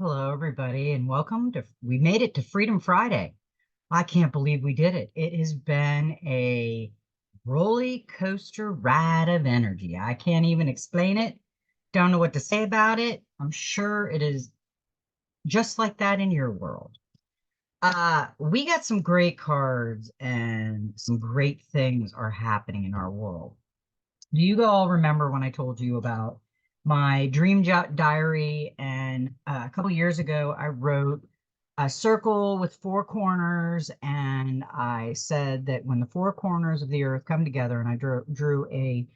Hello, everybody, and welcome to. We made it to Freedom Friday. I can't believe we did it. It has been a roller coaster ride of energy. I can't even explain it. Don't know what to say about it. I'm sure it is just like that in your world. We got some great cards and some great things are happening in our world. Do you all remember when I told you about my diary? And a couple years ago, I wrote a circle with four corners, and I said that when the four corners of the earth come together, and I drew a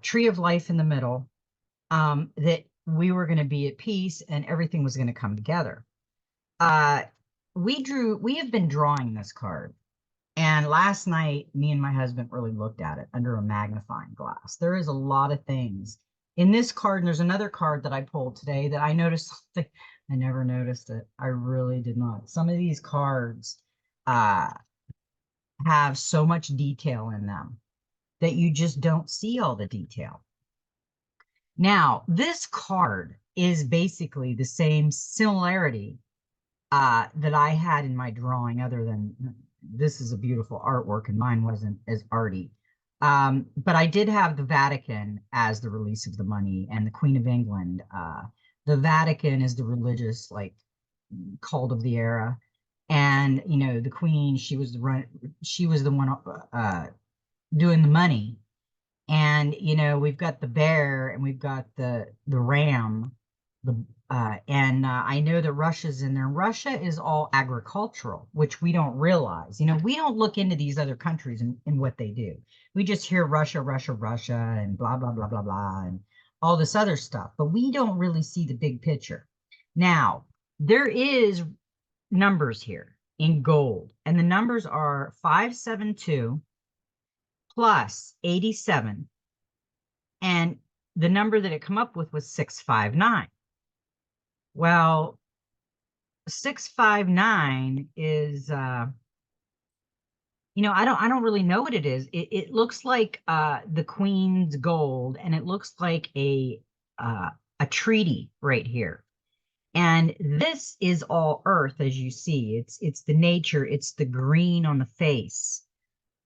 tree of life in the middle, that we were going to be at peace and everything was going to come together. Uh, we have been drawing this card. And last night, me and my husband really looked at it under a magnifying glass. There is a lot of things in this card, and there's another card that I pulled today that I noticed something. I never noticed it. I really did not. Some of these cards uh, have so much detail in them that you just don't see all the detail. Now, this card is basically the same similarity that I had in my drawing, other than this is a beautiful artwork and mine wasn't as arty. But I did have the Vatican as the release of the money and the Queen of England. The Vatican is the religious, like, cult of the era. And, the Queen, she was the one doing the money. And we've got the bear and we've got the ram, the and I know that Russia's in there. Russia is all agricultural, which we don't realize. We don't look into these other countries and what they do. We just hear Russia, Russia, Russia, and blah blah blah blah blah, and all this other stuff, but we don't really see the big picture. Now, there is numbers here in gold, and the numbers are 572 plus 87, and the number that it come up with was 659. Well, 659 is I don't really know what it is. It looks like the Queen's gold, and it looks like a treaty right here. And this is all earth, as you see. It's the nature, it's the green on the face.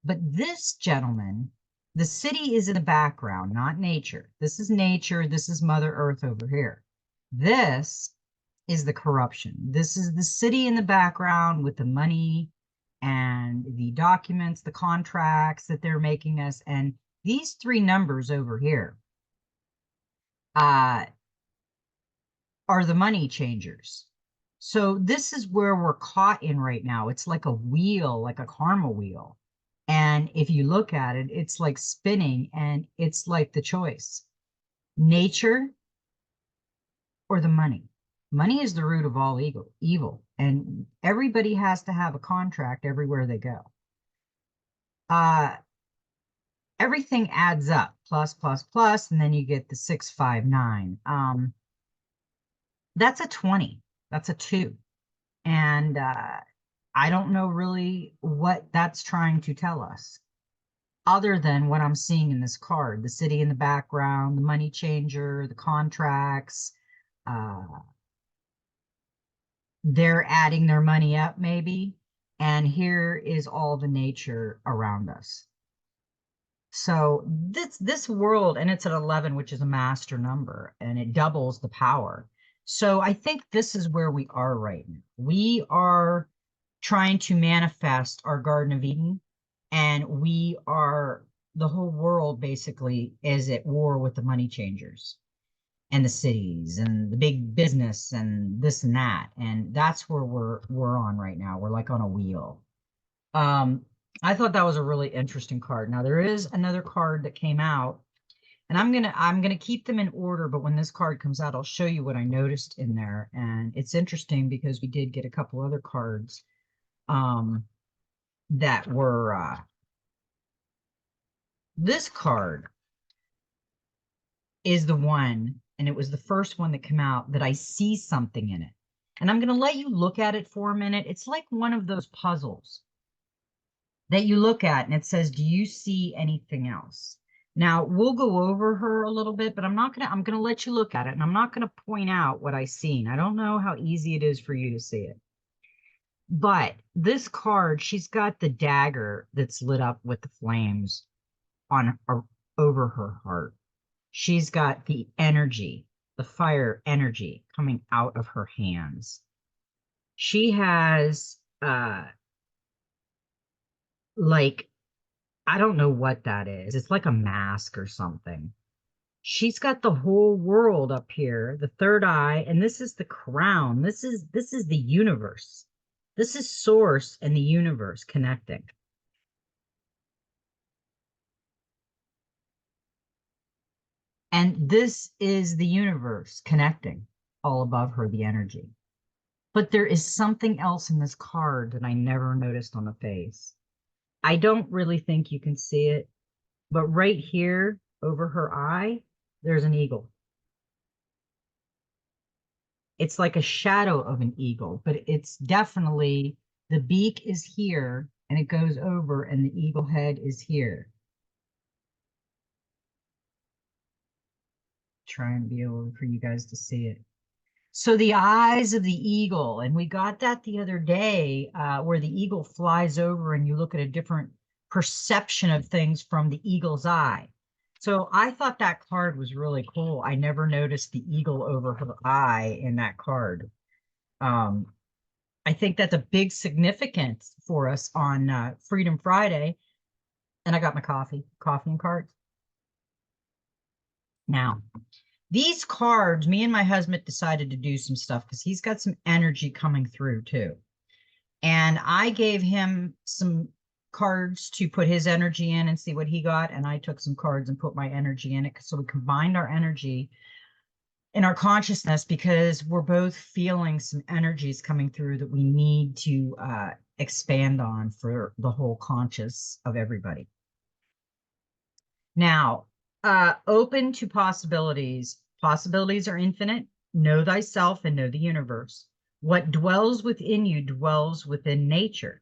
But this gentleman, the city is in the background, not nature. This is nature. This is Mother Earth over here. This is the corruption. This is the city in the background with the money and the documents, the contracts that they're making us. And these three numbers over here uh, are the money changers. So this is where we're caught in right now. It's like a wheel, like a karma wheel. And if you look at it, it's like spinning, and it's like the choice: nature or the money. Money is the root of all evil, and everybody has to have a contract everywhere they go. Uh, Everything adds up, plus, plus, plus, and then you get the 659. That's a 20. That's a 2. And I don't know really what that's trying to tell us, other than what I'm seeing in this card: the city in the background, the money changer, the contracts. Uh, they're adding their money up, maybe. And here is all the nature around us. So this world, and it's at 11, which is a master number, and it doubles the power. So I think this is where we are right now. We are trying to manifest our Garden of Eden, and the whole world basically is at war with the money changers and the cities and the big business and this and that. And that's where we're on right now. We're like on a wheel. Um, I thought that was a really interesting card. Now there is another card that came out, and I'm gonna keep them in order, but when this card comes out, I'll show you what I noticed in there. And it's interesting because we did get a couple other cards that were this card is the one, and it was the first one that came out that I see something in it. And I'm going to let you look at it for a minute. It's like one of those puzzles that you look at and it says, do you see anything else? Now we'll go over her a little bit, but I'm gonna let you look at it and I'm not gonna point out what I seen. I don't know how easy it is for you to see it. But this card, she's got the dagger that's lit up with the flames on over her heart. She's got the energy, the fire energy coming out of her hands. She has like, I don't know what that is. It's like a mask or something. She's got the whole world up here, the third eye, and this is the crown. This is the universe. This is source and the universe connecting. And this is the universe connecting all above her, the energy. But there is something else in this card that I never noticed on the face. I don't really think you can see it, but right here over her eye, there's an eagle. It's like a shadow of an eagle, but it's definitely the beak is here and it goes over and the eagle head is here. Trying to be able for you guys to see it. So the eyes of the eagle, and we got that the other day, where the eagle flies over and you look at a different perception of things from the eagle's eye. So I thought that card was really cool. I never noticed the eagle over her eye in that card. Um, I think that's a big significance for us on Freedom Friday. And I got my coffee and cards. Now, these cards, me and my husband decided to do some stuff because he's got some energy coming through too. And I gave him some cards to put his energy in and see what he got. And I took some cards and put my energy in it. So we combined our energy in our consciousness because we're both feeling some energies coming through that we need to expand on for the whole conscious of everybody. Now, open to possibilities. Possibilities are infinite. Know thyself and know the universe. What dwells within you dwells within nature.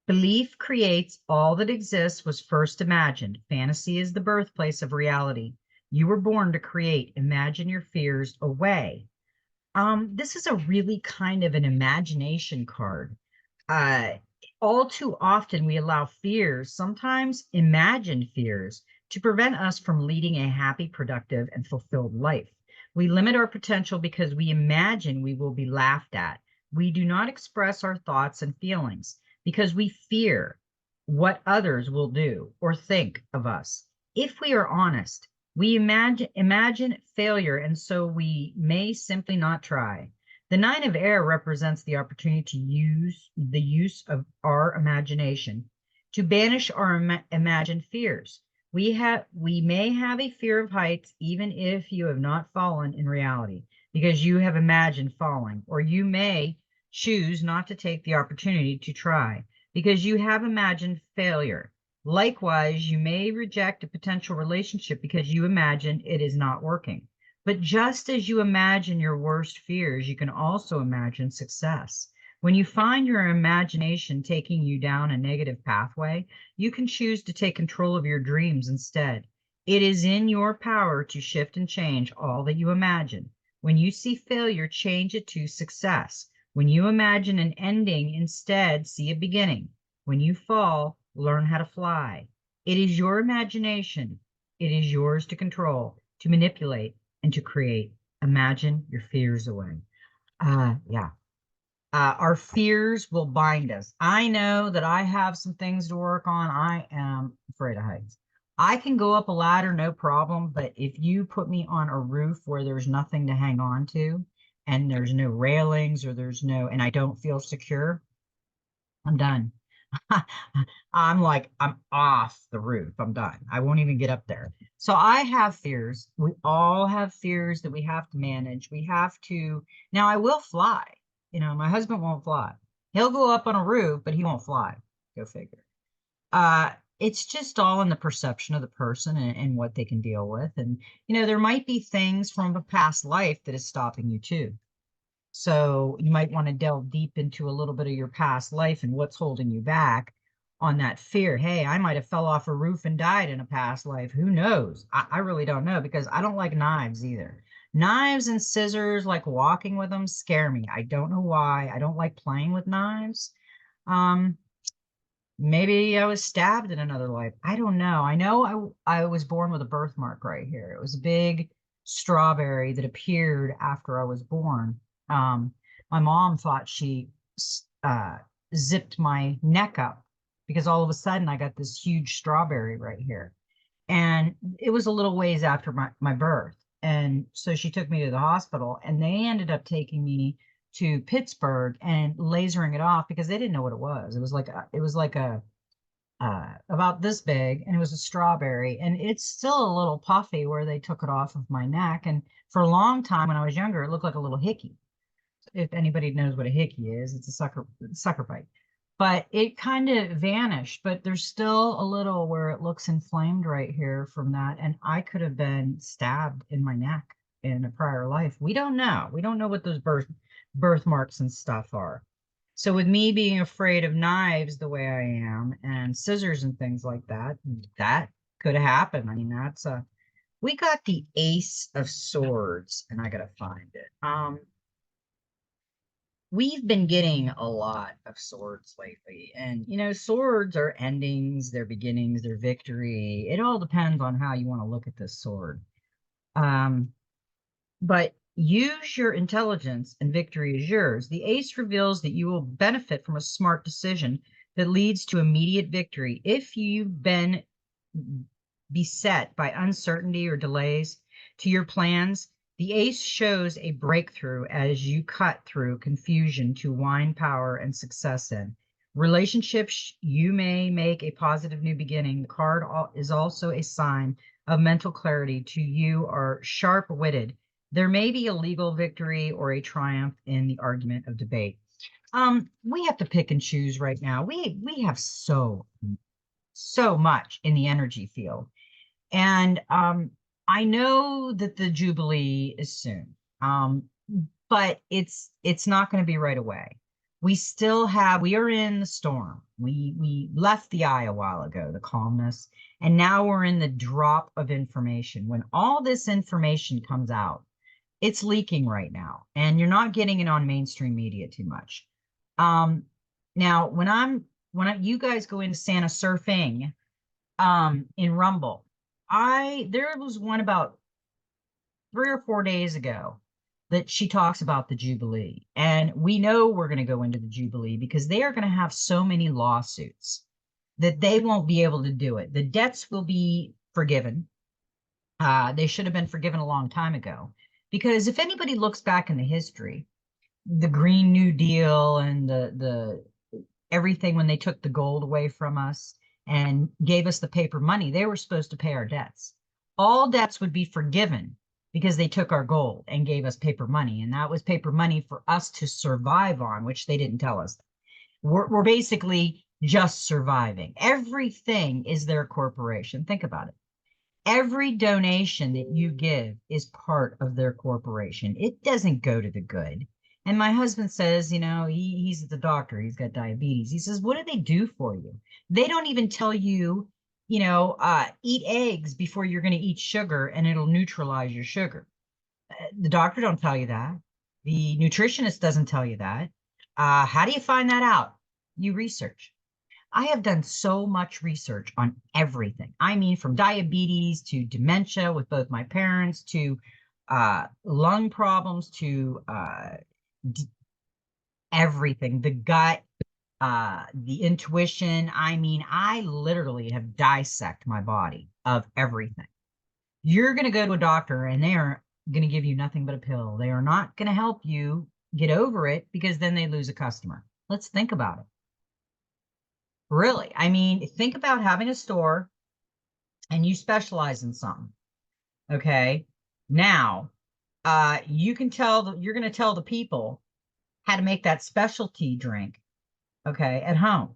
Belief creates all that exists was first imagined. Fantasy is the birthplace of reality. You were born to create. Imagine your fears away. This is a really kind of an imagination card. Uh, all too often we allow fears, sometimes imagined fears, to prevent us from leading a happy, productive, and fulfilled life. We limit our potential because we imagine we will be laughed at. We do not express our thoughts and feelings because we fear what others will do or think of us. If we are honest, we imagine failure, and so we may simply not try. The nine of air represents the opportunity to use the use of our imagination to banish our imagined fears. We may have a fear of heights, even if you have not fallen in reality, because you have imagined falling, or you may choose not to take the opportunity to try, because you have imagined failure. Likewise, you may reject a potential relationship because you imagine it is not working. But just as you imagine your worst fears, you can also imagine success. When you find your imagination taking you down a negative pathway, you can choose to take control of your dreams instead. It is in your power to shift and change all that you imagine. When you see failure, change it to success. When you imagine an ending, instead see a beginning. When you fall, learn how to fly. It is your imagination. It is yours to control, to manipulate, and to create. Imagine your fears away. Yeah. Our fears will bind us. I know that I have some things to work on. I am afraid of heights. I can go up a ladder, no problem, but if you put me on a roof where there's nothing to hang on to and there's no railings or and I don't feel secure, I'm done. I'm off the roof. I'm done. I won't even get up there. So I have fears. We all have fears that we have to manage. We have to, now I will fly. My husband won't fly. He'll go up on a roof, but he won't fly. Go figure. It's just all in the perception of the person and what they can deal with. And, there might be things from a past life that is stopping you too. So you might want to delve deep into a little bit of your past life and what's holding you back on that fear. Hey, I might have fell off a roof and died in a past life. Who knows? I really don't know, because I don't like knives either. Knives and scissors, like walking with them, scare me. I don't know why. I don't like playing with knives. Um, Maybe I was stabbed in another life. I don't know. I know I was born with a birthmark right here. It was a big strawberry that appeared after I was born. Um, my mom thought she uh, zipped my neck up, because all of a sudden I got this huge strawberry right here. And it was a little ways after my birth. And so she took me to the hospital, and they ended up taking me to Pittsburgh and lasering it off, because they didn't know what it was. It was like a about this big, and it was a strawberry, and it's still a little puffy where they took it off of my neck. And for a long time when I was younger, it looked like a little hickey. If anybody knows what a hickey is, it's a sucker bite. But it kind of vanished, but there's still a little where it looks inflamed right here from that. And I could have been stabbed in my neck in a prior life. We don't know. We don't know what those birthmarks and stuff are. So with me being afraid of knives the way I am, and scissors and things like that, that could happen. I mean, we got the Ace of Swords, and I gotta find it. We've been getting a lot of swords lately, and swords are endings, they're beginnings, they're victory. It all depends on how you want to look at this sword. Um, but use your intelligence, and victory is yours. The ace reveals that you will benefit from a smart decision that leads to immediate victory. If you've been beset by uncertainty or delays to your plans, the ace shows a breakthrough as you cut through confusion to wind power and success in relationships. You may make a positive new beginning. The card is also a sign of mental clarity. To you are sharp-witted. There may be a legal victory or a triumph in the argument of debate. We have to pick and choose right now. We have so much in the energy field. And I know that the Jubilee is soon, but it's not going to be right away. We are in the storm. We left the eye a while ago, the calmness, and now we're in the drop of information. When all this information comes out, it's leaking right now, and you're not getting it on mainstream media too much. Now, you guys go into Santa surfing, in Rumble, there was one about 3 or 4 days ago that she talks about the Jubilee. And we know we're going to go into the Jubilee because they are going to have so many lawsuits that they won't be able to do it. The debts will be forgiven. They should have been forgiven a long time ago. Because if anybody looks back in the history, the Green New Deal and the everything, when they took the gold away from us and gave us the paper money, they were supposed to pay our debts. All debts would be forgiven because they took our gold and gave us paper money. And that was paper money for us to survive on, which they didn't tell us. We're basically just surviving. Everything is their corporation. Think about it. Every donation that you give is part of their corporation. It doesn't go to the good. And my husband says, he's at the doctor. He's got diabetes. He says, what do they do for you? They don't even tell you, eat eggs before you're going to eat sugar and it'll neutralize your sugar. The doctor don't tell you that. The nutritionist doesn't tell you that. How do you find that out? You research. I have done so much research on everything. I mean, from diabetes to dementia with both my parents, to lung problems, to everything, the gut, the intuition. I mean, I literally have dissected my body of everything. You're going to go to a doctor and they are going to give you nothing but a pill. They are not going to help you get over it, because then they lose a customer. Let's think about it. Really. I mean, think about having a store and you specialize in something. Okay. Now, you're going to tell the people how to make that specialty drink, okay, at home.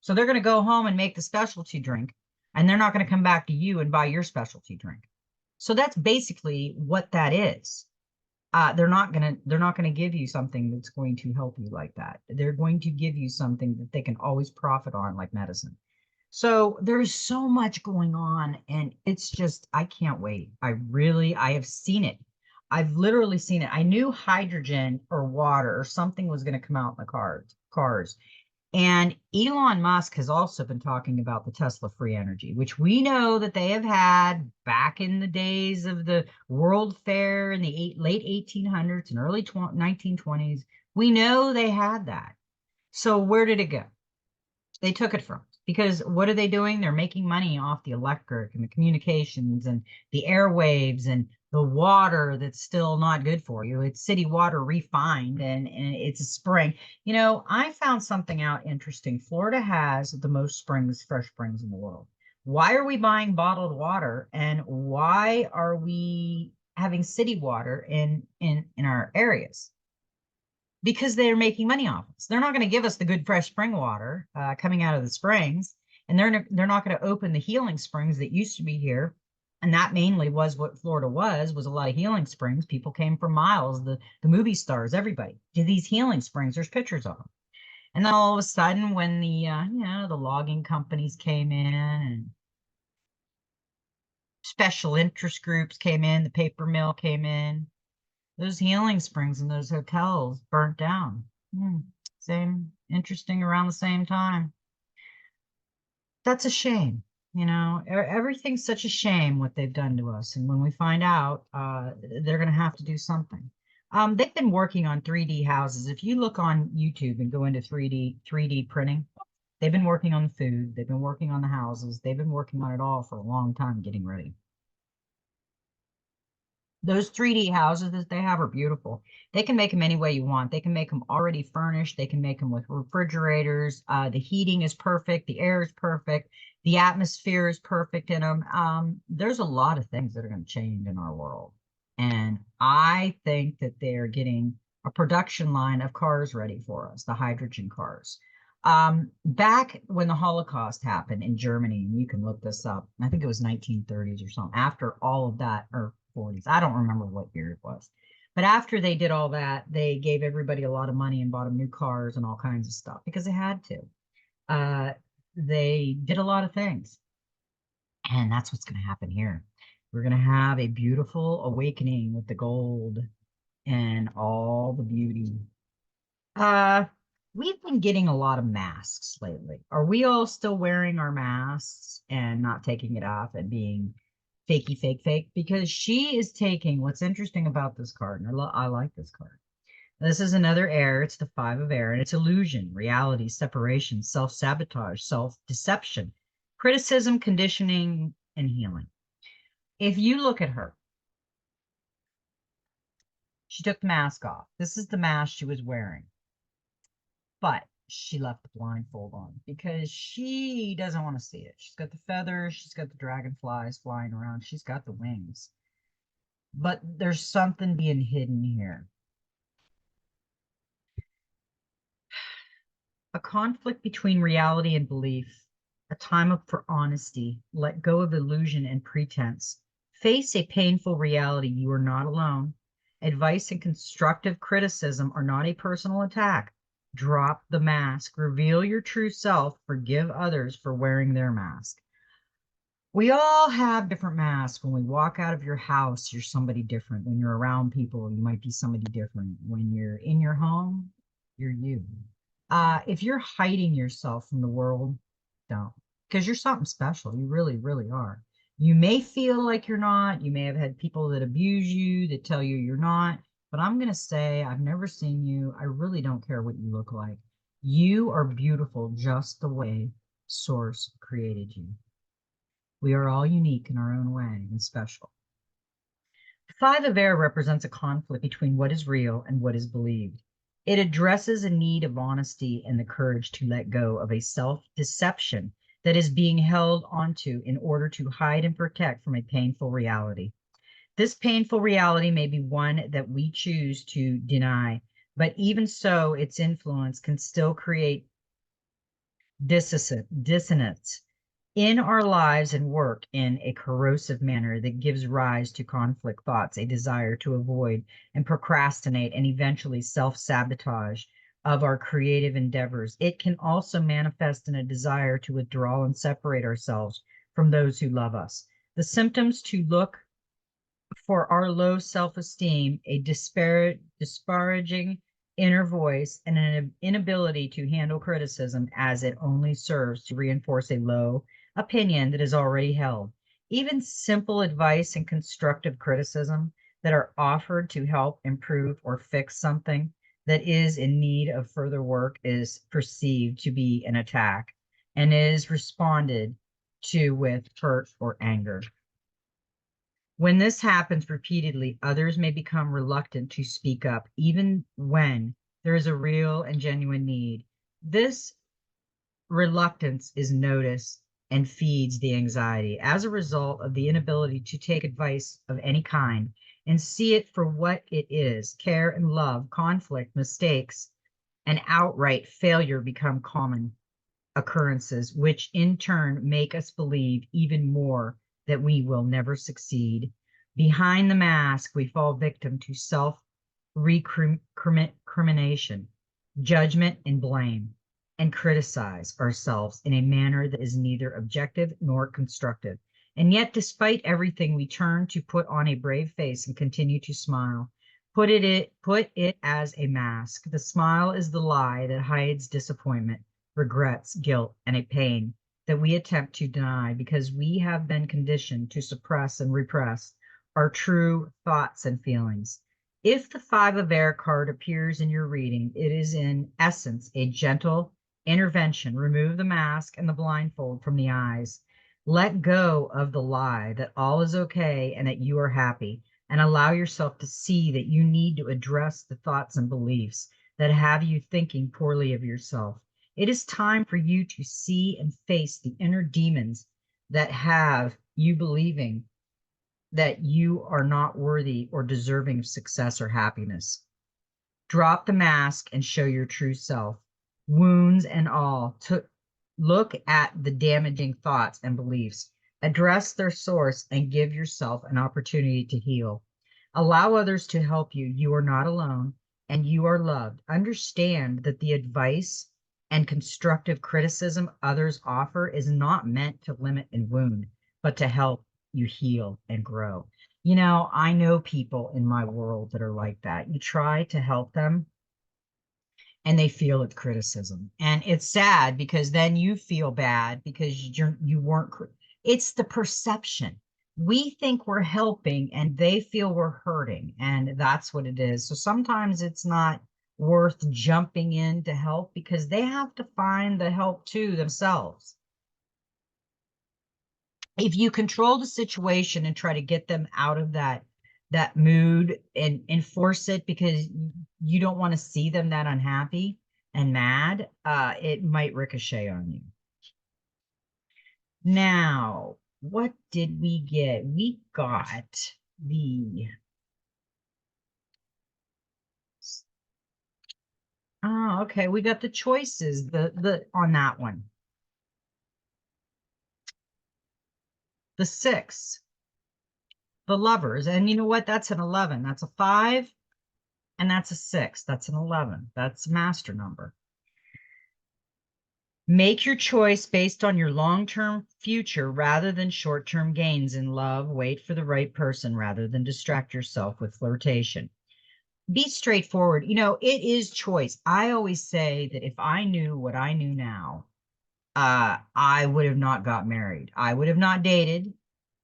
So they're going to go home and make the specialty drink, and they're not going to come back to you and buy your specialty drink. So that's basically what that is. They're not going to give you something that's going to help you like that. They're going to give you something that they can always profit on, like medicine. So there's so much going on, and it's just, I can't wait. I have seen it. I've literally seen it. I knew hydrogen or water or something was going to come out in the cars. And Elon Musk has also been talking about the Tesla free energy, which we know that they have had back in the days of the World Fair in the late 1800s and early 1920s. We know they had that. So where did it go? They took it from us because what are they doing? They're making money off the electric and the communications and the airwaves and the water that's still not good for you. It's city water refined and it's a spring. You know, I found something out interesting. Florida has the most springs, fresh springs in the world. Why are we buying bottled water and why are we having city water in our areas? Because they're making money off us. They're not going to give us the good fresh spring water coming out of the springs, and they're not going to open the healing springs that used to be here. And that mainly was what Florida was a lot of healing springs. People came for miles, the movie stars, everybody to these healing springs. There's pictures of them. And then all of a sudden, when the logging companies came in and special interest groups came in, the paper mill came in, those healing springs and those hotels burnt down. Hmm. Same, interesting around the same time. That's a shame. Everything's such a shame what they've done to us. And when we find out, they're going to have to do something. They've been working on 3D houses. If you look on YouTube and go into 3D printing, they've been working on the food. They've been working on the houses. They've been working on it all for a long time, getting ready. Those 3D houses that they have are beautiful. They can make them any way you want. They can make them already furnished. They can make them with refrigerators. The heating is perfect. The air is perfect. The atmosphere is perfect in them. There's a lot of things that are going to change in our world. And I think that they're getting a production line of cars ready for us, the hydrogen cars. Back when the Holocaust happened in Germany, and you can look this up, I think it was 1930s or something, after all of that, or 40s. I don't remember what year it was. But after they did all that, they gave everybody a lot of money and bought them new cars and all kinds of stuff because they had to. They did a lot of things. And that's what's going to happen here. We're going to have a beautiful awakening with the gold and all the beauty. Uh, we've been getting a lot of masks lately. Are we all still wearing our masks and not taking it off and being fakey, fake, fake? Because she is taking what's interesting about this card, and I like this card. This is another air. It's the five of air, and it's illusion, reality, separation, self-sabotage, self-deception, criticism, conditioning, and healing. If you look at her, she took the mask off. This is the mask she was wearing. But she left the blindfold on because she doesn't want to see it. She's got the feathers, she's got the dragonflies flying around, she's got the wings. But there's something being hidden here. A conflict between reality and belief, a time for honesty, let go of illusion and pretense. Face a painful reality. You are not alone. Advice and constructive criticism are not a personal attack. Drop the mask. Reveal your true self. Forgive others for wearing their mask. We all have different masks. When we walk out of your house, you're somebody different. When you're around people, you might be somebody different. When you're in your home, you're you. If you're hiding yourself from the world, don't, because you're something special. You really, really are. You may feel like you're not. You may have had people that abuse you, that tell you you're not. But I'm going to say, I've never seen you. I really don't care what you look like. You are beautiful just the way Source created you. We are all unique in our own way and special. The five of air represents a conflict between what is real and what is believed. It addresses a need of honesty and the courage to let go of a self-deception that is being held onto in order to hide and protect from a painful reality. This painful reality may be one that we choose to deny, but even so, its influence can still create dissonance in our lives and work in a corrosive manner that gives rise to conflict thoughts, a desire to avoid and procrastinate, and eventually self-sabotage of our creative endeavors. It can also manifest in a desire to withdraw and separate ourselves from those who love us. The symptoms to look for our low self-esteem, a disparaging inner voice, and an inability to handle criticism as it only serves to reinforce a low opinion that is already held. Even simple advice and constructive criticism that are offered to help improve or fix something that is in need of further work is perceived to be an attack and is responded to with hurt or anger. When this happens repeatedly, others may become reluctant to speak up, even when there is a real and genuine need. This reluctance is noticed and feeds the anxiety as a result of the inability to take advice of any kind and see it for what it is. Care and love, conflict, mistakes, and outright failure become common occurrences, which in turn make us believe even more that we will never succeed. Behind the mask, we fall victim to self recrimination, judgment, and blame, and criticize ourselves in a manner that is neither objective nor constructive. And yet, despite everything, we turn to put on a brave face and continue to smile. Put it as a mask. The smile is the lie that hides disappointment, regrets, guilt, and a pain that we attempt to deny because we have been conditioned to suppress and repress our true thoughts and feelings. If the Five of Air card appears in your reading, it is in essence a gentle intervention. Remove the mask and the blindfold from the eyes. Let go of the lie that all is okay and that you are happy, and allow yourself to see that you need to address the thoughts and beliefs that have you thinking poorly of yourself. It is time for you to see and face the inner demons that have you believing that you are not worthy or deserving of success or happiness. Drop the mask and show your true self, wounds and all. Look at the damaging thoughts and beliefs, address their source, and give yourself an opportunity to heal. Allow others to help you. You are not alone and you are loved. Understand that the advice and constructive criticism others offer is not meant to limit and wound, but to help you heal and grow. You know, I know people in my world that are like that. You try to help them and they feel it's criticism. And it's sad because then you feel bad because you weren't, it's the perception. We think we're helping and they feel we're hurting, and that's what it is. So sometimes it's not worth jumping in to help because they have to find the help too themselves. If you control the situation and try to get them out of that mood and enforce it because you don't want to see them that unhappy and mad, it might ricochet on you. Now, what did we get? We got the okay, we got the choices, the on that one. The 6, the Lovers. And you know what? That's an 11. That's a 5. And that's a 6. That's an 11. That's a master number. Make your choice based on your long-term future rather than short-term gains in love. Wait for the right person rather than distract yourself with flirtation. Be straightforward. You know, it is choice. I always say that if I knew what I knew now, I would have not got married. I would have not dated,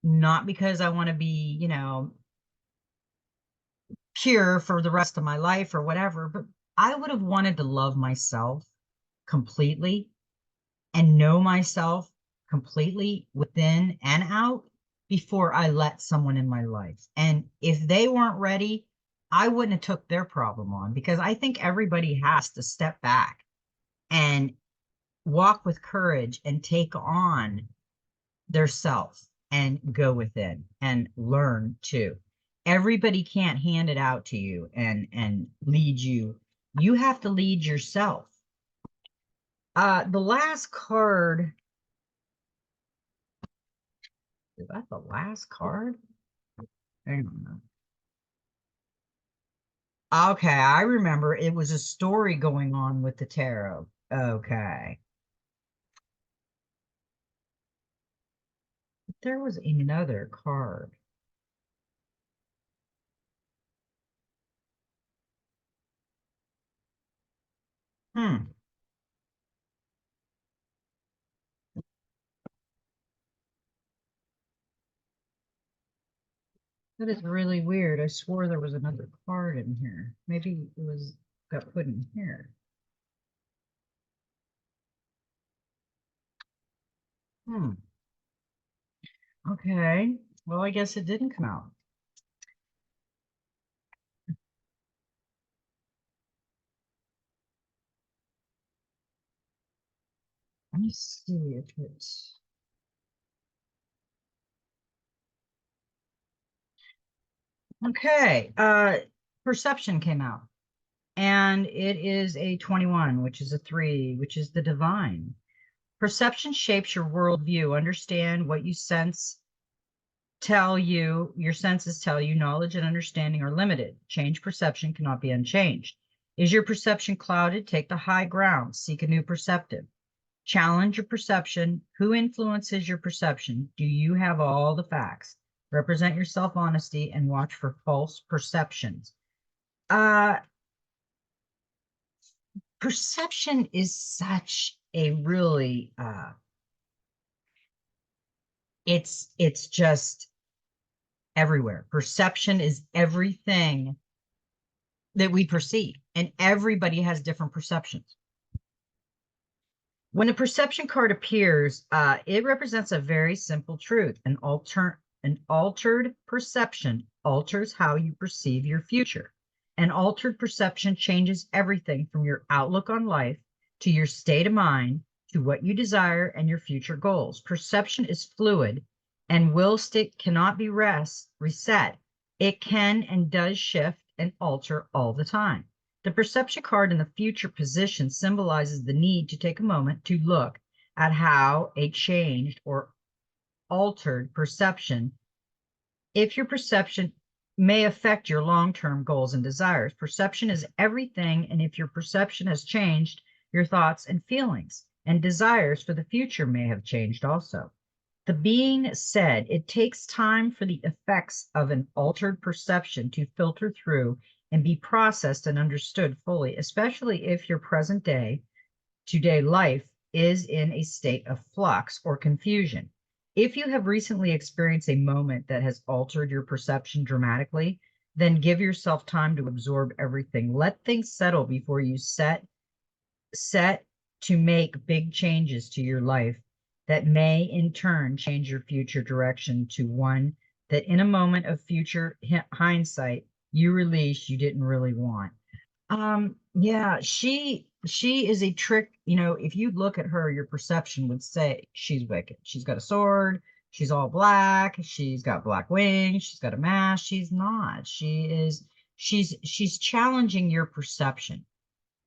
not because I want to be, you know, pure for the rest of my life or whatever, but I would have wanted to love myself completely and know myself completely within and out before I let someone in my life. And if they weren't ready, I wouldn't have took their problem on, because I think everybody has to step back and walk with courage and take on their self and go within and learn too. Everybody can't hand it out to you and lead you. You have to lead yourself. The last card, is that the last card? Hang on. Okay, I remember it was a story going on with the tarot. Okay. There was another card. Hmm. That is really weird. I swore there was another card in here. Maybe it was got put in here. Hmm. Okay. Well, I guess it didn't come out. Let me see if it's okay. Perception came out, and it is a 21, which is a 3, which is the divine. Perception shapes your worldview. Understand what you sense tell you, your senses tell you knowledge and understanding are limited. Change perception cannot be unchanged. Is your perception clouded? Take the high ground. Seek a new perceptive. Challenge your perception. Who influences your perception? Do you have all the facts? Represent your self honesty and watch for false perceptions. Uh, Perception is such a really it's just everywhere. Perception is everything that we perceive, and everybody has different perceptions. When a perception card appears, it represents a very simple truth. An altered perception alters how you perceive your future. An altered perception changes everything from your outlook on life to your state of mind to what you desire and your future goals. Perception is fluid, and whilst it cannot be reset, it can and does shift and alter all the time. The perception card in the future position symbolizes the need to take a moment to look at how a changed or altered perception, if your perception may affect your long-term goals and desires. Perception is everything, and if your perception has changed, your thoughts and feelings and desires for the future may have changed also. The being said, it takes time for the effects of an altered perception to filter through and be processed and understood fully, especially if your present day, today life is in a state of flux or confusion. If you have recently experienced a moment that has altered your perception dramatically, then give yourself time to absorb everything. Let things settle before you set to make big changes to your life that may in turn change your future direction to one that in a moment of future hindsight you release you didn't really want. Yeah, she is a trick, if you look at her, your perception would say she's wicked. She's got a sword, she's all black, she's got black wings, she's got a mask. She's not. She's challenging your perception.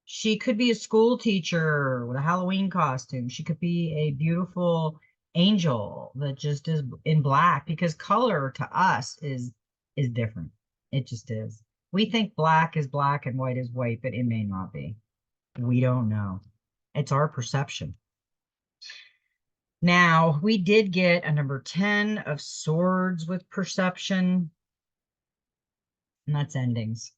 She could be a school teacher with a Halloween costume. She could be a beautiful angel that just is in black, because color to us is different. It just is. We think black is black and white is white, but it may not be. We don't know. It's our perception. Now, we did get a number 10 of swords with perception, and that's endings.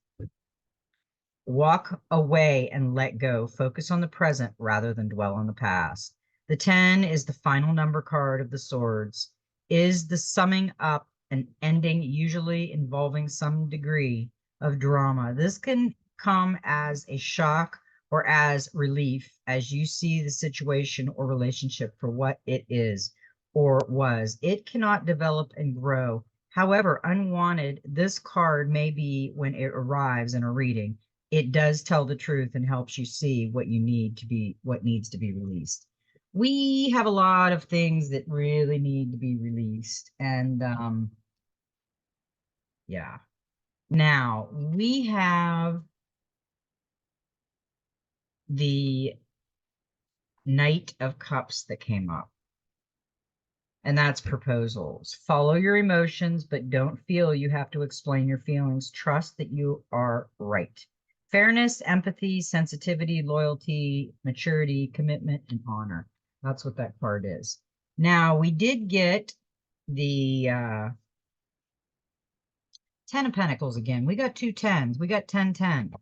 Walk away and let go. Focus on the present rather than dwell on the past. The 10 is the final number card of the swords, is the summing up and ending, usually involving some degree of drama. This can come as a shock or as relief as you see the situation or relationship for what it is or was. It cannot develop and grow. However, unwanted, this card may be when it arrives in a reading. It does tell the truth and helps you see what what needs to be released. We have a lot of things that really need to be released. And yeah. Now we have the Knight of Cups that came up. And that's proposals. Follow your emotions, but don't feel you have to explain your feelings. Trust that you are right. Fairness, empathy, sensitivity, loyalty, maturity, commitment, and honor. That's what that card is. Now, we did get the 10 of Pentacles again. We got two tens. We got 10, 10.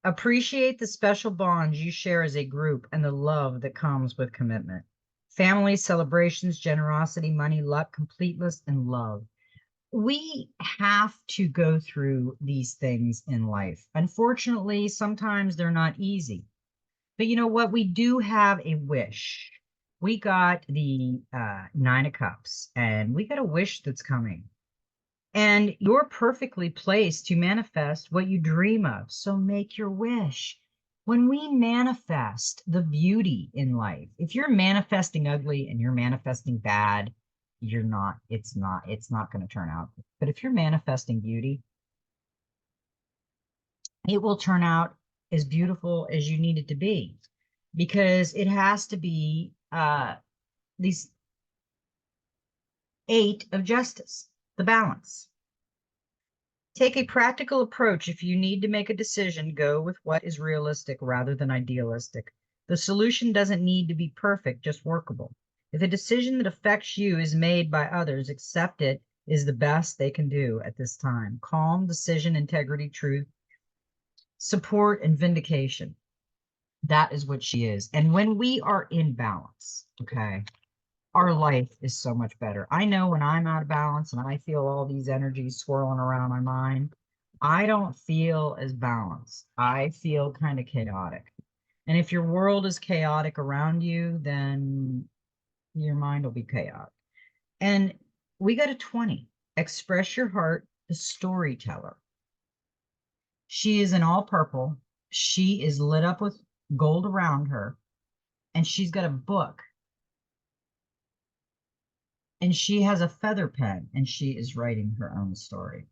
Appreciate the special bonds you share as a group and the love that comes with commitment. Family, celebrations, generosity, money, luck, completeness, and love. We have to go through these things in life. Unfortunately, sometimes they're not easy. But you know what? We do have a wish. We got the Nine of Cups, and we got a wish that's coming. And you're perfectly placed to manifest what you dream of. So make your wish. When we manifest the beauty in life, if you're manifesting ugly and you're manifesting bad, it's not going to turn out. But if you're manifesting beauty, it will turn out as beautiful as you need it to be, because it has to be these 8 of justice, the balance. Take a practical approach. If you need to make a decision, go with what is realistic rather than idealistic. The solution doesn't need to be perfect, just workable. If a decision that affects you is made by others, accept it is the best they can do at this time. Calm, decision, integrity, truth, support, and vindication. That is what she is. And when we are in balance, okay, our life is so much better. I know when I'm out of balance and I feel all these energies swirling around my mind, I don't feel as balanced. I feel kind of chaotic. And if your world is chaotic around you, then your mind will be chaotic. And we got a 20. Express your heart, the storyteller. She is in all purple. She is lit up with gold around her. And she's got a book. And she has a feather pen, and she is writing her own story.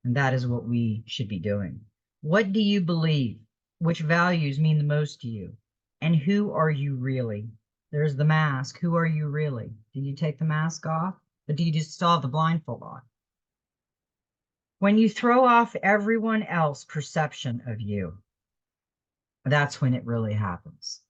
And that is what we should be doing. What do you believe? Which values mean the most to you? And who are you really? There's the mask. Who are you really? Do you take the mask off? Or do you just still have the blindfold on? When you throw off everyone else's perception of you, that's when it really happens.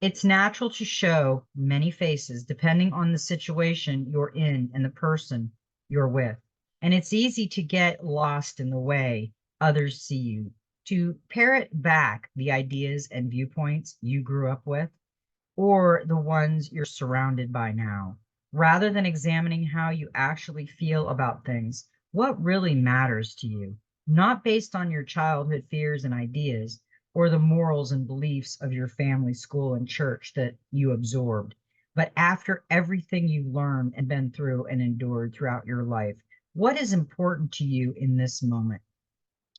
It's natural to show many faces depending on the situation you're in and the person you're with. And it's easy to get lost in the way others see you. To parrot back the ideas and viewpoints you grew up with, or the ones you're surrounded by now, rather than examining how you actually feel about things, what really matters to you, not based on your childhood fears and ideas, or the morals and beliefs of your family, school, and church that you absorbed, but after everything you've learned and been through and endured throughout your life, what is important to you in this moment?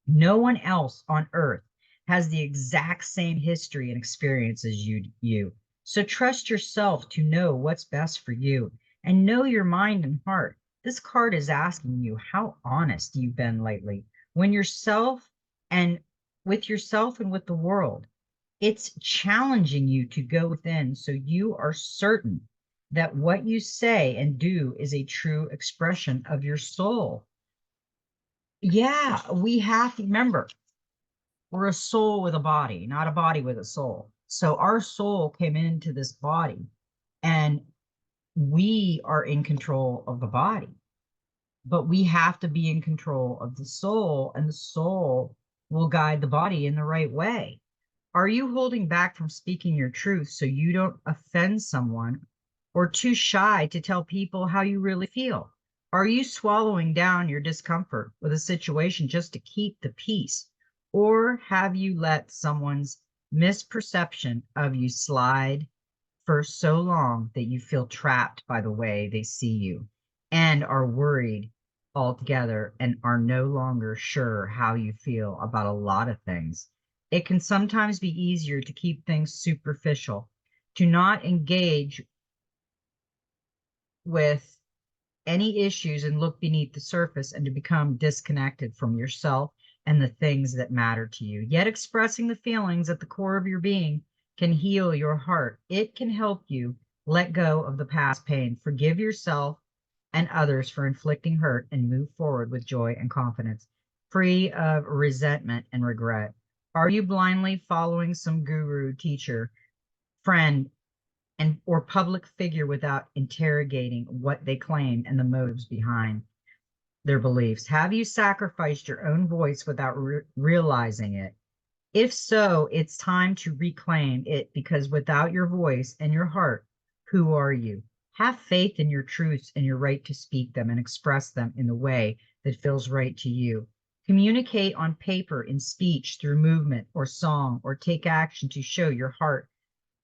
No one else on earth has the exact same history and experience as you. So trust yourself to know what's best for you and know your mind and heart. This card is asking you how honest you've been lately when yourself and with yourself and with the world. It's challenging you to go within so you are certain that what you say and do is a true expression of your soul. Yeah, we have to remember we're a soul with a body, not a body with a soul. So our soul came into this body and we are in control of the body, but we have to be in control of the soul, and the soul will guide the body in the right way. Are you holding back from speaking your truth so you don't offend someone, or too shy to tell people how you really feel? Are you swallowing down your discomfort with a situation just to keep the peace? Or have you let someone's misperception of you slide for so long that you feel trapped by the way they see you and are worried altogether and are no longer sure how you feel about a lot of things? It can sometimes be easier to keep things superficial, to not engage with any issues and look beneath the surface, and to become disconnected from yourself and the things that matter to you. Yet expressing the feelings at the core of your being can heal your heart. It can help you Let go of the past pain. Forgive yourself and others for inflicting hurt and move forward with joy and confidence, free of resentment and regret. Are you blindly following some guru, teacher, friend, and or public figure without interrogating what they claim and the motives behind their beliefs? Have you sacrificed your own voice without realizing it? If so, it's time to reclaim it, because without your voice and your heart, who are you? Have faith in your truths and your right to speak them and express them in the way that feels right to you. Communicate on paper, in speech, through movement or song, or take action to show your heart.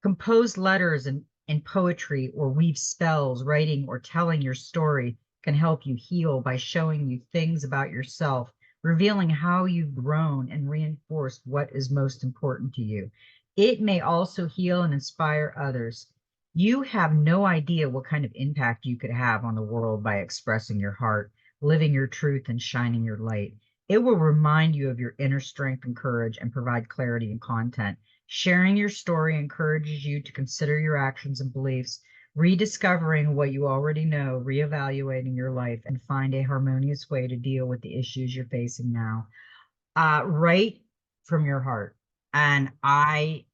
Compose letters and poetry, or weave spells. Writing or telling your story can help you heal by showing you things about yourself, revealing how you've grown and reinforced what is most important to you. It may also heal and inspire others. You have no idea what kind of impact you could have on the world by expressing your heart, living your truth, and shining your light. It will remind you of your inner strength and courage and provide clarity and content. Sharing your story encourages you to consider your actions and beliefs, rediscovering what you already know, reevaluating your life, and find a harmonious way to deal with the issues you're facing now. Write from your heart. And I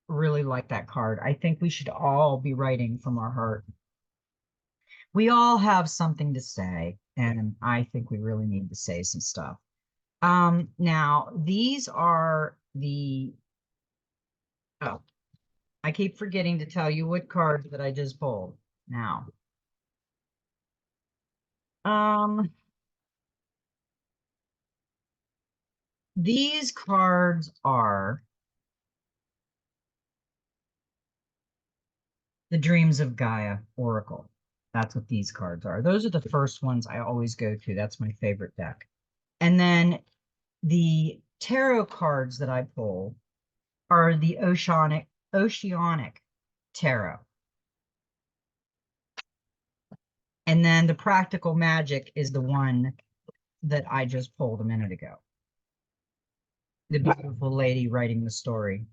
really like that card. I think we should all be writing from our heart. We all have something to say, and I think we really need to say some stuff. Now, these are the, oh, I keep forgetting to tell you what cards that I just pulled. Now, um, these cards are the Dreams of Gaia Oracle. That's what these cards are. Those are the first ones I always go to. That's my favorite deck. And then the tarot cards that I pull are the Oceanic Tarot. And then the Practical Magic is the one that I just pulled a minute ago. The beautiful lady writing the story.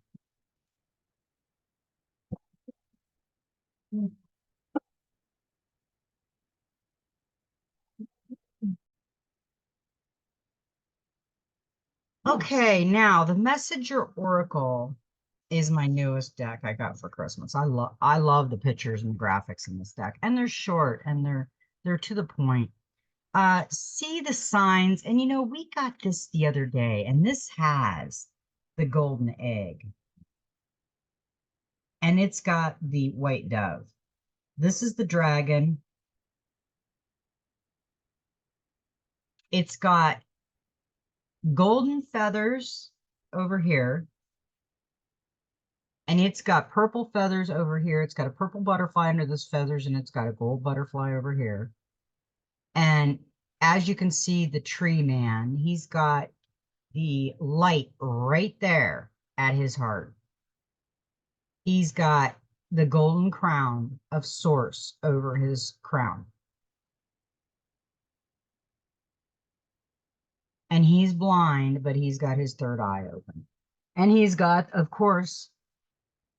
Okay, now the Messenger Oracle is my newest deck I got for Christmas. I love the pictures and graphics in this deck, and they're short and they're to the point. See the signs, and we got this the other day, and this has the golden egg, and it's got the white dove. This is the dragon. It's got golden feathers over here, and it's got purple feathers over here. It's got a purple butterfly under those feathers, and it's got a gold butterfly over here. And as you can see, the tree man, he's got the light right there at his heart. He's got the golden crown of source over his crown. And he's blind, but he's got his third eye open. And he's got, of course,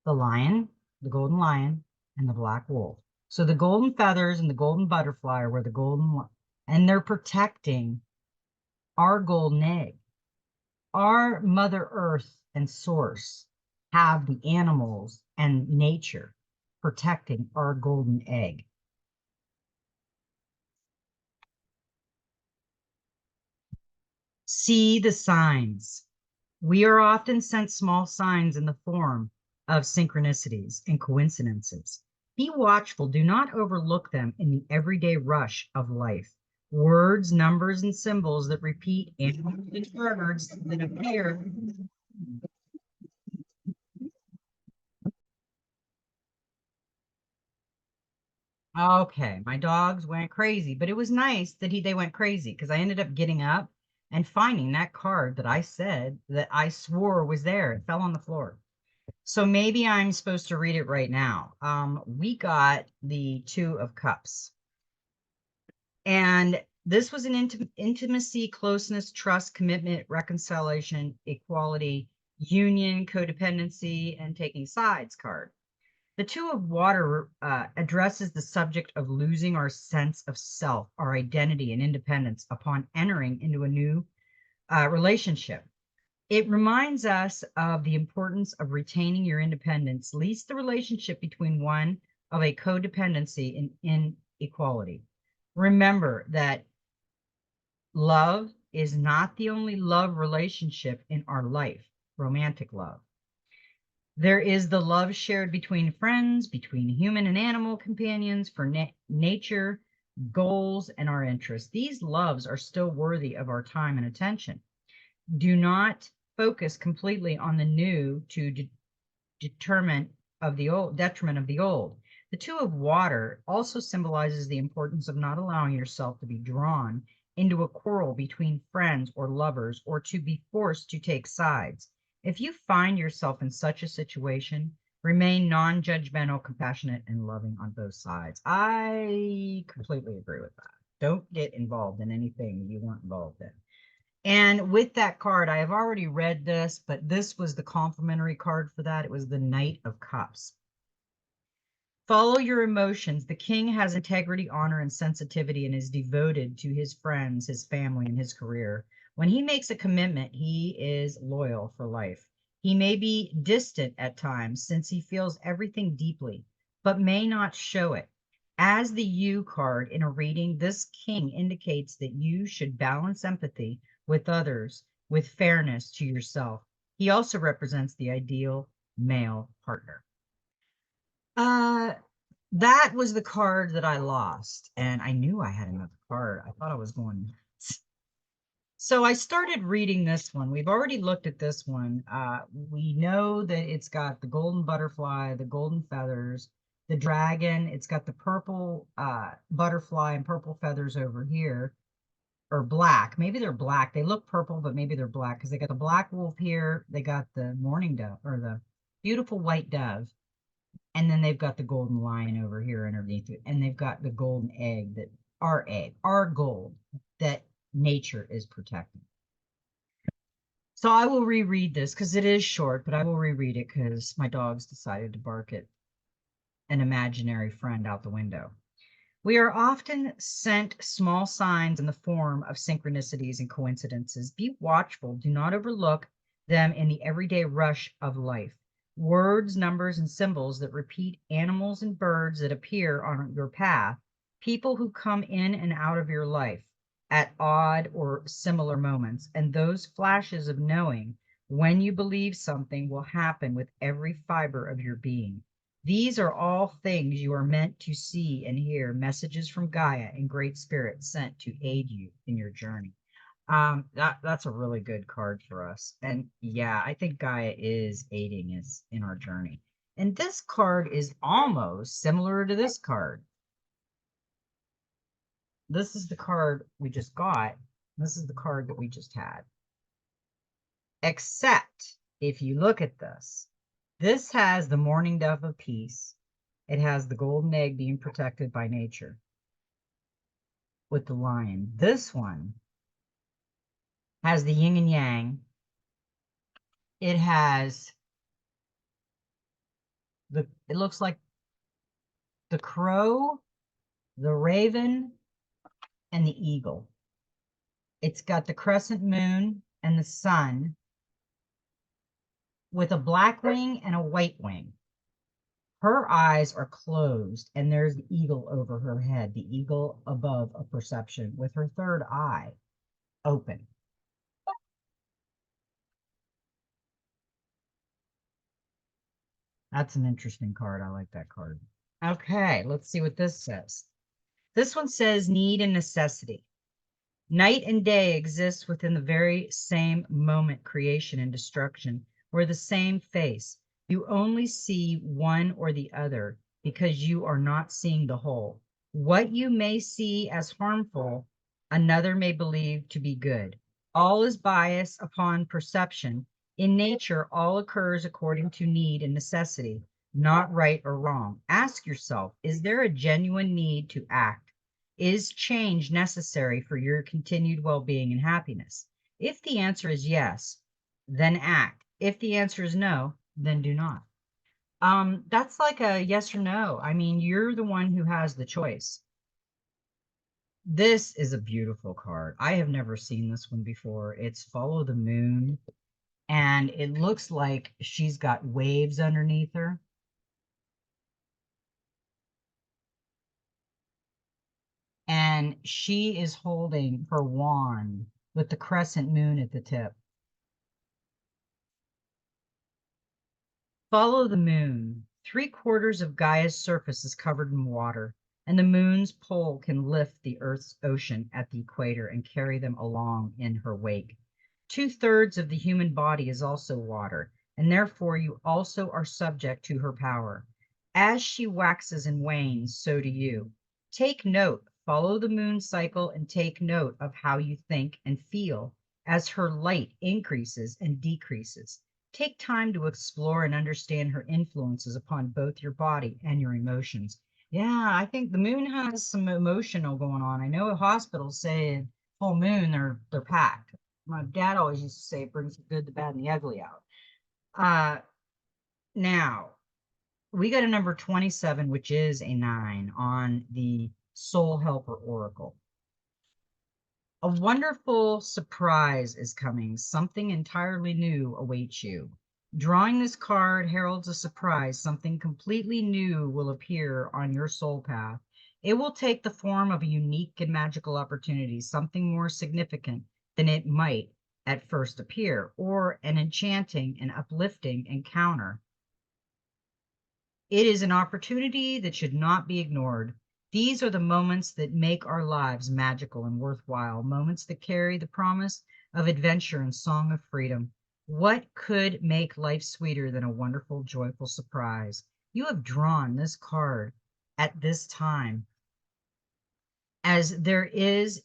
the lion, the golden lion, and the black wolf. So the golden feathers and the golden butterfly are where the golden, and they're protecting our golden egg. Our Mother Earth and Source have the animals and nature protecting our golden egg. See the signs. We are often sent small signs in the form of synchronicities and coincidences. Be watchful. Do not overlook them in the everyday rush of life. Words, numbers, and symbols that repeat, and words that appear. Okay, my dogs went crazy, but it was nice that they went crazy, because I ended up getting up and finding that card that I said that I swore was there. It fell on the floor. So maybe I'm supposed to read it right now. We got the Two of Cups. And this was an intimacy, closeness, trust, commitment, reconciliation, equality, union, codependency, and taking sides card. The Two of Water addresses the subject of losing our sense of self, our identity, and independence upon entering into a new relationship. It reminds us of the importance of retaining your independence, lest the relationship between one of a codependency and inequality. Remember that love is not the only love relationship in our life, romantic love. There is the love shared between friends, between human and animal companions, for nature, goals, and our interests. These loves are still worthy of our time and attention. Do not focus completely on the new to determine of the old, detriment of the old. The Two of Water also symbolizes the importance of not allowing yourself to be drawn into a quarrel between friends or lovers, or to be forced to take sides. If you find yourself in such a situation, remain non-judgmental, compassionate, and loving on both sides. I completely agree with that. Don't get involved in anything you weren't involved in. And with that card, I have already read this, but this was the complimentary card for that. It was the Knight of Cups. Follow your emotions. The king has integrity, honor, and sensitivity and is devoted to his friends, his family, and his career. When he makes a commitment, he is loyal for life. He may be distant at times since he feels everything deeply, but may not show it. As the You card in a reading, this king indicates that you should balance empathy with others with fairness to yourself. He also represents the ideal male partner. Uh, that was the card that I lost, and I knew I had another card. I thought I was going nuts. So I started reading this one. We've already looked at this one. We know that it's got the golden butterfly, the golden feathers, the dragon. It's got the purple butterfly and purple feathers over here, or black. Maybe they're black. They look purple, but maybe they're black because they got the black wolf here. They got the mourning dove, or the beautiful white dove. And then they've got the golden lion over here underneath it. And they've got the golden egg, that our gold that nature is protecting. So I will reread this because it is short, but I will reread it because my dogs decided to bark at an imaginary friend out the window. We are often sent small signs in the form of synchronicities and coincidences. Be watchful. Do not overlook them in the everyday rush of life. Words, numbers, and symbols that repeat, animals and birds that appear on your path, people who come in and out of your life at odd or similar moments, and those flashes of knowing when you believe something will happen with every fiber of your being. These are all things you are meant to see and hear, messages from Gaia and Great Spirit sent to aid you in your journey. That's a really good card for us. And yeah, I think Gaia is aiding us in our journey. And this card is almost similar to this card. This is the card we just got. This is the card that we just had. Except if you look at this, this has the mourning dove of peace. It has the golden egg being protected by nature with the lion. This one has the yin and yang. It has it looks like the crow, the raven, and the eagle. It's got the crescent moon and the sun with a black wing and a white wing. Her eyes are closed, and there's the eagle over her head, the eagle above a perception, with her third eye open. That's an interesting card. I like that card. Okay, let's see what this says. This one says need and necessity. Night and day exist within the very same moment, creation and destruction, or the same face. You only see one or the other because you are not seeing the whole. What you may see as harmful, another may believe to be good. All is biased upon perception. In nature, all occurs according to need and necessity, not right or wrong. Ask yourself, is there a genuine need to act? Is change necessary for your continued well-being and happiness? If the answer is yes, then act. If the answer is no, then do not. That's like a yes or no. I mean, you're the one who has the choice. This is a beautiful card. I have never seen this one before. It's Follow the Moon, and it looks like she's got waves underneath her. And she is holding her wand with the crescent moon at the tip. Follow the moon. 3/4 of Gaia's surface is covered in water, and the moon's pole can lift the Earth's ocean at the equator and carry them along in her wake. 2/3 of the human body is also water, and therefore you also are subject to her power. As she waxes and wanes, so do you. Take note, follow the moon cycle, and take note of how you think and feel as her light increases and decreases. Take time to explore and understand her influences upon both your body and your emotions. Yeah, I think the moon has some emotional going on. I know hospitals say full moon they're packed. My dad always used to say it brings the good, the bad, and the ugly out. Uh, Now we got a number 27, which is a 9 on the Soul Helper Oracle. A wonderful surprise is coming. Something entirely new awaits you. Drawing this card heralds a surprise. Something completely new will appear on your soul path. It will take the form of a unique and magical opportunity, something more significant than it might at first appear, or an enchanting and uplifting encounter. It is an opportunity that should not be ignored. These are the moments that make our lives magical and worthwhile, moments that carry the promise of adventure and song of freedom. What could make life sweeter than a wonderful, joyful surprise? You have drawn this card at this time, as there is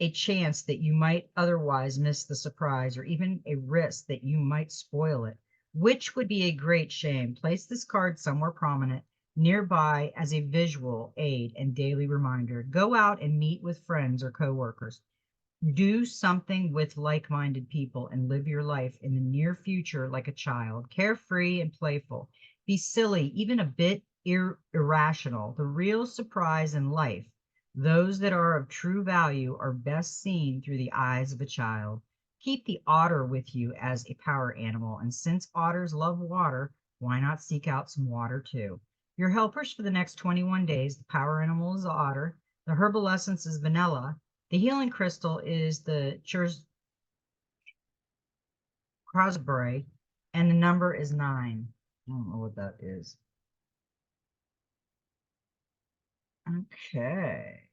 a chance that you might otherwise miss the surprise, or even a risk that you might spoil it, which would be a great shame. Place this card somewhere prominent nearby as a visual aid and daily reminder. Go out and meet with friends or coworkers. Do something with like-minded people and live your life in the near future like a child, carefree and playful. Be silly, even a bit irrational. The real surprise in life, those that are of true value, are best seen through the eyes of a child. Keep the otter with you as a power animal, and since otters love water, why not seek out some water too? Your helpers for the next 21 days, the power animal is the otter, the herbal essence is vanilla, the healing crystal is the Crosbury, and the number is 9. I don't know what that is. Okay.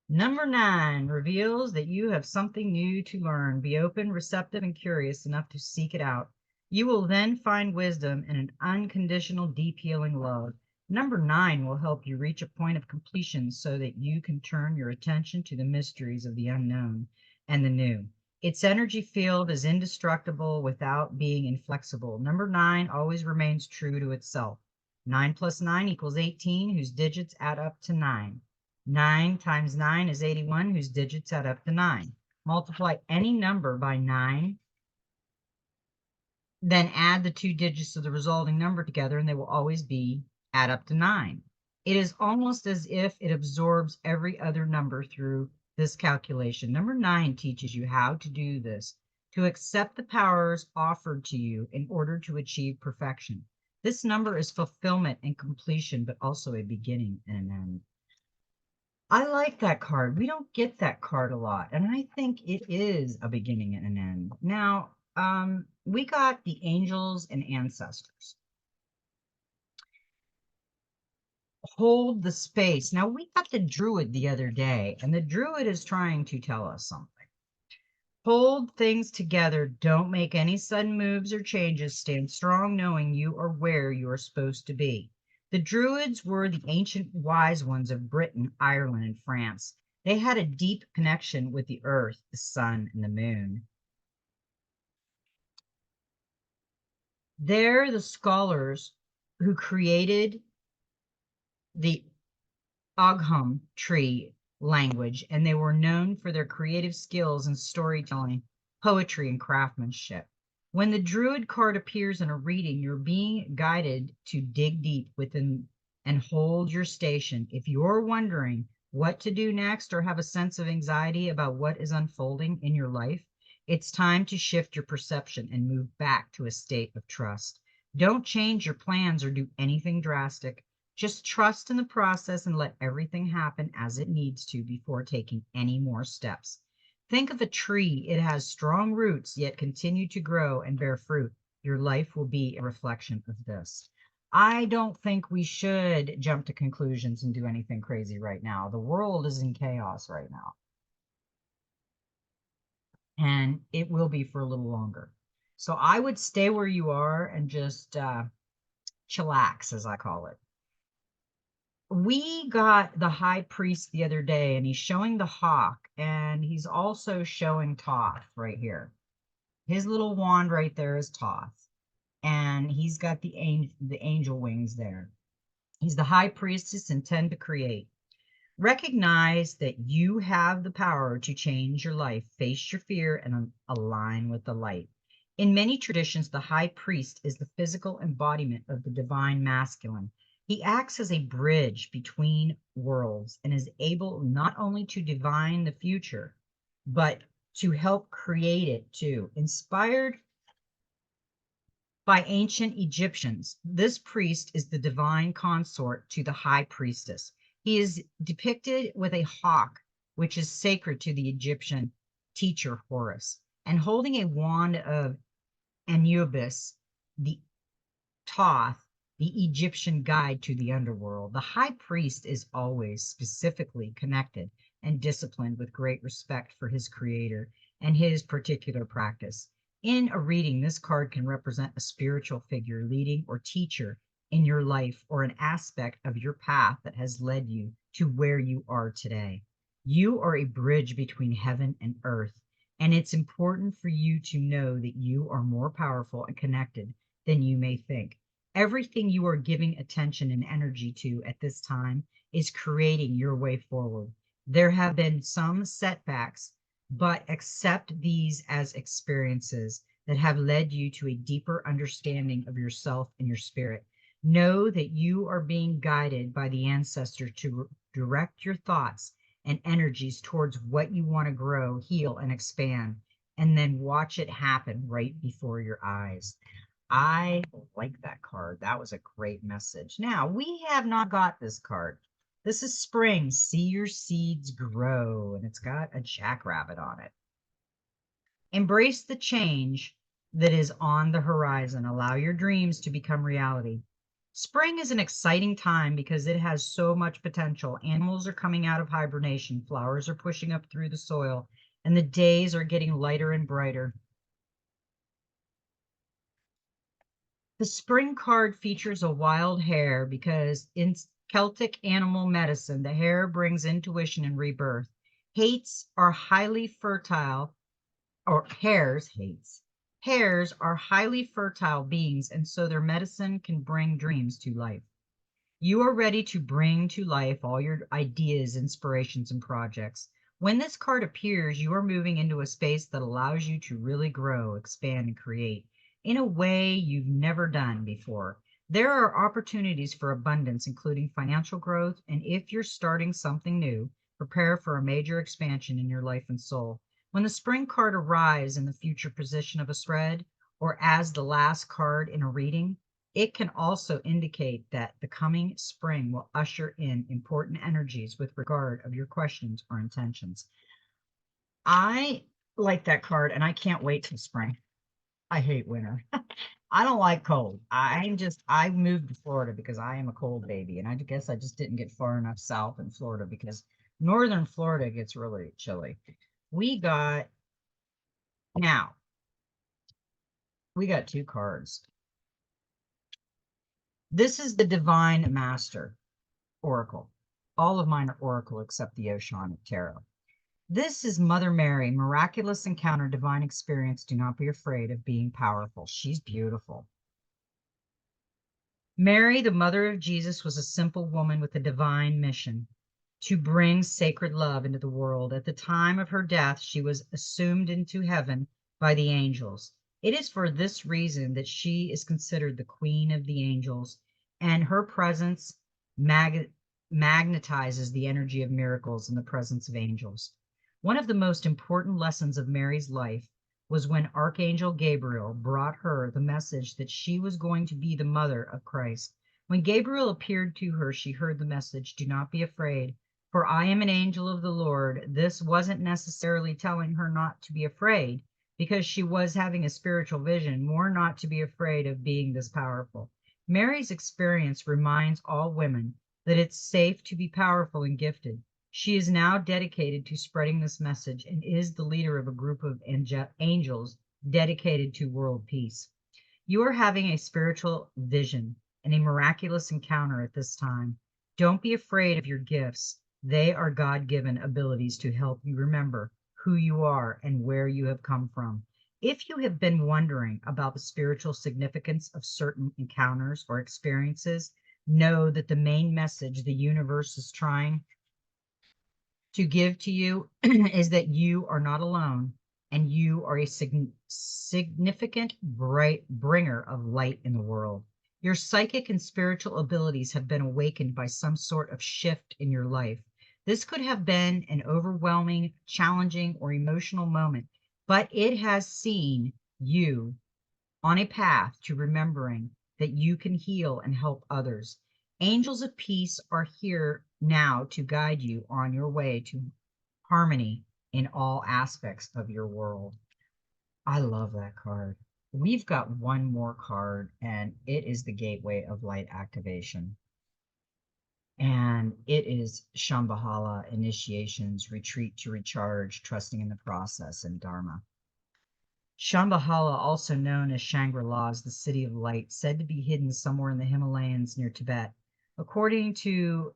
Number 9 reveals that you have something new to learn. Be open, receptive, and curious enough to seek it out. You will then find wisdom and an unconditional, deep healing love. Number 9 will help you reach a point of completion so that you can turn your attention to the mysteries of the unknown and the new. Its energy field is indestructible without being inflexible. Number 9 always remains true to itself. 9 plus 9 equals 18, whose digits add up to 9. 9 times 9 is 81, whose digits add up to 9. Multiply any number by 9, then add the 2 digits of the resulting number together, and they will always add up to 9. It is almost as if it absorbs every other number through this calculation. Number 9 teaches you how to do this, to accept the powers offered to you in order to achieve perfection. This number is fulfillment and completion, but also a beginning and an end. I like that card. We don't get that card a lot, and I think it is a beginning and an end. Now, we got the angels and ancestors. Hold the space. Now, we got the druid the other day, and the druid is trying to tell us something. Hold things together. Don't make any sudden moves or changes. Stand strong, knowing you are where you are supposed to be. The Druids were the ancient wise ones of Britain, Ireland, and France. They had a deep connection with the earth, the sun, and the moon. They're the scholars who created the Ogham tree language, and they were known for their creative skills in storytelling, poetry, and craftsmanship. When the Druid card appears in a reading, you're being guided to dig deep within and hold your station. If you're wondering what to do next or have a sense of anxiety about what is unfolding in your life, it's time to shift your perception and move back to a state of trust. Don't change your plans or do anything drastic. Just trust in the process and let everything happen as it needs to before taking any more steps. Think of a tree. It has strong roots, yet continue to grow and bear fruit. Your life will be a reflection of this. I don't think we should jump to conclusions and do anything crazy right now. The world is in chaos right now, and it will be for a little longer. So I would stay where you are and just chillax, as I call it. We got the high priest the other day, and he's showing the hawk, and he's also showing Thoth right here. His little wand right there is Thoth, and he's got the angel wings there. He's the high priestess and tend to create. Recognize that you have the power to change your life, face your fear, and align with the light. In many traditions, the high priest is the physical embodiment of the divine masculine. He acts as a bridge between worlds and is able not only to divine the future, but to help create it too. Inspired by ancient Egyptians, this priest is the divine consort to the high priestess. He is depicted with a hawk, which is sacred to the Egyptian teacher Horus, and holding a wand of Anubis, the Thoth, the Egyptian guide to the underworld. The high priest is always specifically connected and disciplined with great respect for his creator and his particular practice. In a reading, this card can represent a spiritual figure, leading, or teacher in your life, or an aspect of your path that has led you to where you are today. You are a bridge between heaven and earth, and it's important for you to know that you are more powerful and connected than you may think. Everything you are giving attention and energy to at this time is creating your way forward. There have been some setbacks, but accept these as experiences that have led you to a deeper understanding of yourself and your spirit. Know that you are being guided by the ancestor to direct your thoughts and energies towards what you want to grow, heal, and expand, and then watch it happen right before your eyes. I like that card. That was a great message. Now, we have not got this card. This is spring. See your seeds grow, and it's got a jackrabbit on it. Embrace the change that is on the horizon. Allow your dreams to become reality. Spring is an exciting time because it has so much potential. Animals are coming out of hibernation, flowers are pushing up through the soil, and the days are getting lighter and brighter. The spring card features a wild hare because in Celtic animal medicine, the hare brings intuition and rebirth. Hates are highly fertile, or hares are highly fertile beings, and so their medicine can bring dreams to life. You are ready to bring to life all your ideas, inspirations, and projects. When this card appears, you are moving into a space that allows you to really grow, expand, and create in a way you've never done before. There are opportunities for abundance, including financial growth, and if you're starting something new, prepare for a major expansion in your life and soul. When the spring card arrives in the future position of a thread, or as the last card in a reading, it can also indicate that the coming spring will usher in important energies with regard of your questions or intentions. I like that card, and I can't wait till spring. I hate winter. I don't like cold. I moved to Florida because I am a cold baby, and I guess I just didn't get far enough south in Florida because northern Florida gets really chilly. We got now we got two cards. This is the Divine Master Oracle. All of mine are Oracle except the Oceanic Tarot. This is Mother Mary, miraculous encounter, divine experience. Do not be afraid of being powerful. She's beautiful. Mary, the mother of Jesus, was a simple woman with a divine mission to bring sacred love into the world. At the time of her death, she was assumed into heaven by the angels. It is for this reason that she is considered the queen of the angels, and her presence mag- magnetizes the energy of miracles in the presence of angels. One of the most important lessons of Mary's life was when Archangel Gabriel brought her the message that she was going to be the mother of Christ. When Gabriel appeared to her, she heard the message, "Do not be afraid, for I am an angel of the Lord." This wasn't necessarily telling her not to be afraid, because she was having a spiritual vision, more not to be afraid of being this powerful. Mary's experience reminds all women that it's safe to be powerful and gifted. She is now dedicated to spreading this message and is the leader of a group of angels dedicated to world peace. You are having a spiritual vision and a miraculous encounter at this time. Don't be afraid of your gifts. They are God given abilities to help you remember who you are and where you have come from. If you have been wondering about the spiritual significance of certain encounters or experiences, know that the main message the universe is trying to give to you is that you are not alone and you are a significant bright bringer of light in the world. Your psychic and spiritual abilities have been awakened by some sort of shift in your life. This could have been an overwhelming, challenging, or emotional moment, but it has seen you on a path to remembering that you can heal and help others. Angels of peace are here now to guide you on your way to harmony in all aspects of your world. I love that card. We've got one more card, and it is the Gateway of Light Activation. And it is Shambhala Initiations, Retreat to Recharge, Trusting in the Process, and Dharma. Shambhala, also known as Shangri-La, is the city of light, said to be hidden somewhere in the Himalayas near Tibet. According to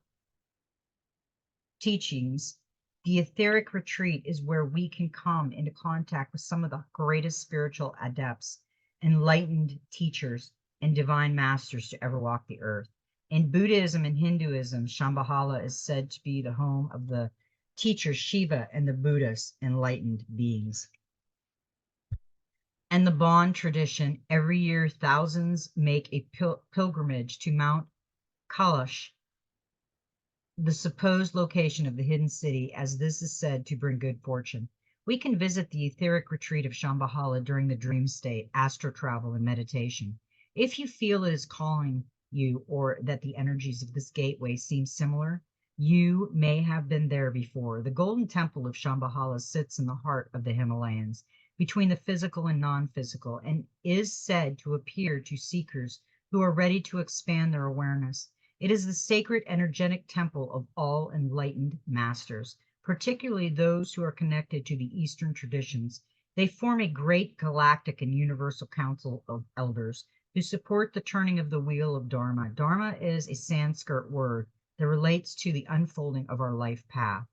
teachings, the etheric retreat is where we can come into contact with some of the greatest spiritual adepts, enlightened teachers, and divine masters to ever walk the earth. In Buddhism and Hinduism, Shambhala is said to be the home of the teachers Shiva and the Buddhist enlightened beings. And the Bon tradition, every year thousands make a pilgrimage to Mount Kailash, the supposed location of the hidden city, as this is said to bring good fortune. We can visit the etheric retreat of Shambhala during the dream state, astral travel, and meditation. If you feel it is calling you or that the energies of this gateway seem similar, you may have been there before. The Golden Temple of Shambhala sits in the heart of the Himalayas, between the physical and non-physical, and is said to appear to seekers who are ready to expand their awareness. It is the sacred energetic temple of all enlightened masters, particularly those who are connected to the Eastern traditions. They form a great galactic and universal council of elders who support the turning of the wheel of Dharma. Dharma is a Sanskrit word that relates to the unfolding of our life path.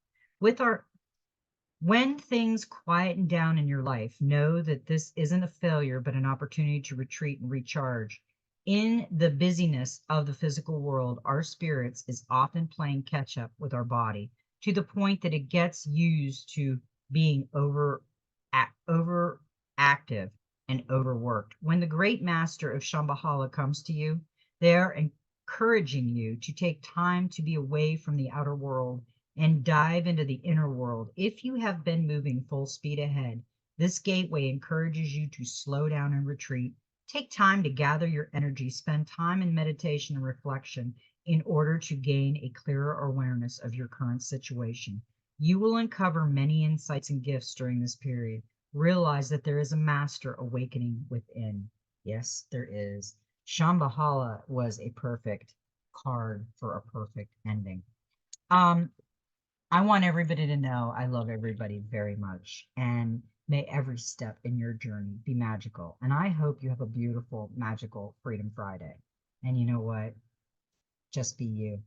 When things quieten down in your life, know that this isn't a failure, but an opportunity to retreat and recharge. In the busyness of the physical world, our spirits is often playing catch up with our body to the point that it gets used to being overactive and overworked. When the great master of Shambhala comes to you, they are encouraging you to take time to be away from the outer world and dive into the inner world. If you have been moving full speed ahead, this gateway encourages you to slow down and retreat. Take time to gather your energy, spend time in meditation and reflection in order to gain a clearer awareness of your current situation. You will uncover many insights and gifts during this period. Realize that there is a master awakening within. Yes, there is. Shambhala was a perfect card for a perfect ending. I want everybody to know I love everybody very much, and may every step in your journey be magical. And I hope you have a beautiful, magical Freedom Friday. And you know what? Just be you.